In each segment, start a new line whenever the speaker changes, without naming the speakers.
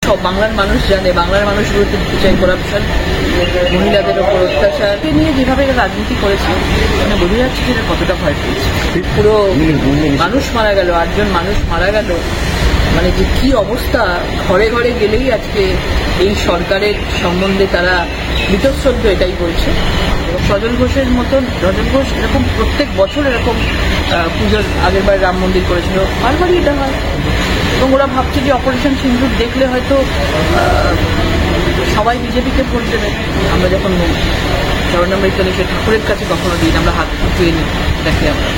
সব বাংলার মানুষ জানে, বাংলার মানুষ বিরুদ্ধে চাই করাপশন, মহিলাদের ওপর অত্যাচার নিয়ে যেভাবে রাজনীতি করেছে মানে বোঝা যাচ্ছে যে কতটা ভয় পেয়েছে। পুরো মানুষ মারা গেল, 8 জন মানুষ মারা গেল, মানে যে কি অবস্থা। ঘরে ঘরে গেলেই আজকে এই সরকারের সম্বন্ধে তারা বীতশ্রদ্ধ এটাই বলছে। সজল ঘোষের মতন, সজল ঘোষ এরকম প্রত্যেক বছর এরকম পুজোর আগের বার রাম মন্দির করেছিল, বারবারই এটা হয়। এবং ওরা ভাবছে যে অপারেশন সিন্দুর দেখলে হয়তো সবাই বিজেপিকে ভোট দেবে। আমরা যখন চরণামৃত লিখে ঠাকুরের কাছে কখনো দিন আমরা হাত উঠিয়ে নিই, দেখি আমরা।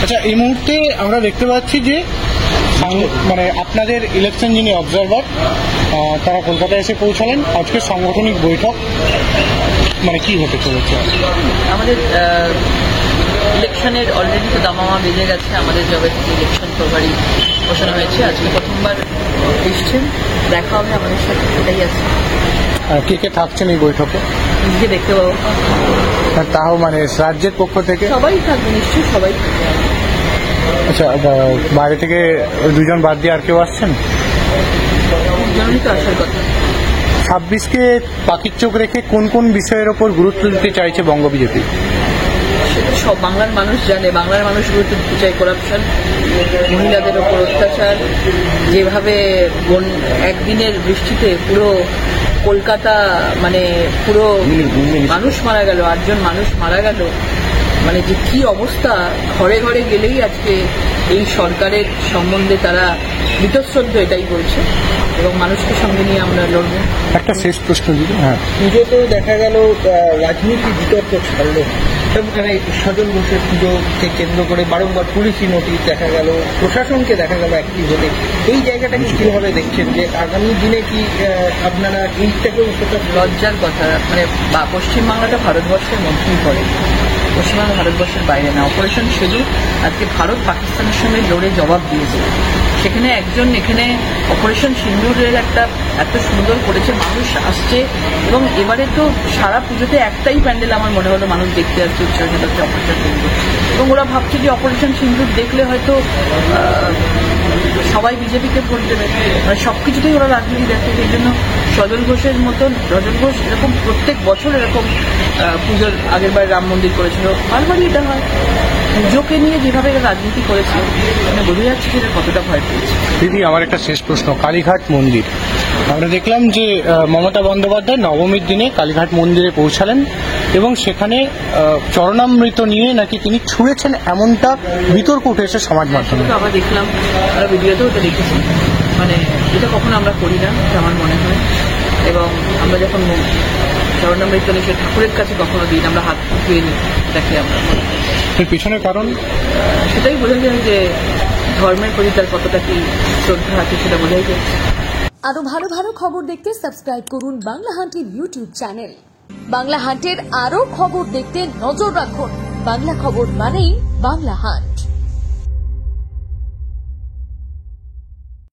আচ্ছা, এই মুহূর্তে আমরা দেখতে পাচ্ছি যে মানে আপনাদের ইলেকশন যিনি অবজারভার তারা কলকাতায় এসে পৌঁছালেন। আজকে সাংগঠনিক বৈঠক মানে কি হতে চলেছে?
আমাদের ইলেকশনের অলরেডি তো দামামা বেজে গেছে। আমাদের জবে থেকে ইলেকশন প্রভারি ঘোষণা হয়েছে। আজকে প্রথমবার এসছেন, দেখা হবে আমাদের সাথে, সেটাই আছে।
কে কে থাকছেন এই বৈঠকে?
নিজে দেখতে পাবো।
তাও মানে রাজ্যের পক্ষ থেকে
সবাই থাকবে, নিশ্চয়ই সবাই থাকবে।
আচ্ছা, বাইরে থেকে 2 জন বাদ দিয়ে আর কেউ আসছেন?
দুজনই তো আসার কথা।
26কে পাখির চোখ রেখে কোন কোন বিষয়ের ওপর গুরুত্ব দিতে চাইছে বঙ্গ বিজেপি?
সেটা সব বাংলার মানুষ জানে, বাংলার মানুষ বিরুদ্ধে দিতে চাই করাপশন, মহিলাদের ওপর অত্যাচার, যেভাবে একদিনের বৃষ্টিতে পুরো কলকাতা মানে পুরো মানুষ মারা গেল, 8 জন মানুষ মারা গেল, মানে যে কি অবস্থা। ঘরে ঘরে গেলেই আজকে এই সরকারের সম্বন্ধে তারা বীতশ্রদ্ধ এটাই বলছে। এবং মানুষকে সঙ্গে নিয়ে আমরা লড়বো।
একটা শেষ প্রশ্ন দিদি।
হ্যাঁ, পুজোতেও দেখা গেল রাজনীতি বিতর্ক ছাড়লো, এখানে সজল ঘোষের পুজোকে কেন্দ্র করে বারংবার পুলিশি নোটিশ দেখা গেল, প্রশাসনকে দেখা গেল অ্যাক্টিভ হতে। এই জায়গাটাকে কিভাবে দেখছেন যে আগামী দিনে কি আপনারা এইটাকেও
লজ্জার কথা। মানে পশ্চিমবাংলাটা ভারতবর্ষের মধ্যেই পড়ে, পশ্চিমবাংলা ভারতবর্ষের বাইরে না। অপারেশন সিঁদুর আজকে ভারত পাকিস্তানের সঙ্গে লড়ে জবাব দিয়েছে। সেখানে একজন এখানে অপারেশন সিঁদুরের একটা এত সুন্দর করেছে, মানুষ আসছে। এবং এবারে তো সারা পুজোতে একটাই প্যান্ডেল আমার মনে হলো মানুষ দেখতে আসছে, উৎসব সেটা হচ্ছে অপারেশন সিঁদুর। এবং ওরা ভাবছে যে অপারেশন সিঁদুর দেখলে হয়তো সবাই বিজেপিকে ভোট দেবে, মানে সবকিছুতেই ওরা রাজনীতি দেখে। সেই জন্য সজল ঘোষের মতন, সজল ঘোষ এরকম প্রত্যেক বছর এরকম পুজোর আগের বার রাম মন্দির করেছিল, বারবারই এটা হয়। পুজোকে নিয়ে যেভাবে রাজনীতি করেছে মানে বোঝা যাচ্ছে যে কতটা ভয় পেয়েছে।
দিদি, আমার একটা শেষ প্রশ্ন। কালীঘাট মন্দির আমরা দেখলাম যে মমতা বন্দ্যোপাধ্যায় নবমীর দিনে কালীঘাট মন্দিরে পৌঁছালেন এবং সেখানে চরণামৃত নিয়ে নাকি তিনি ছুঁড়েছেন, এমনটা বিতর্ক উঠে এসে সমাজ মাধ্যমে।
আমরা দেখলাম, আমরা ভিডিওতেও এটা দেখেছি। মানে এটা কখনো আমরা করি না আমার মনে হয়। এবং আমরা যখন চরণামৃত লিখে ঠাকুরের কাছে কখনো দিন আমরা হাত উঠিয়ে নিই, দেখি আমরা।
এর পিছনে কারণ
সেটাই বোঝা যায় যে ধর্মের প্রতি তার কতটা কি শ্রদ্ধা আছে, সেটা বোঝাই যাচ্ছে।
আরো ভালো ভালো খবর দেখতে সাবস্ক্রাইব করুন বাংলা হান্টের ইউটিউব চ্যানেল। বাংলা হান্টের আরো খবর দেখতে নজর রাখুন। বাংলা খবর মানেই বাংলা হান্ট।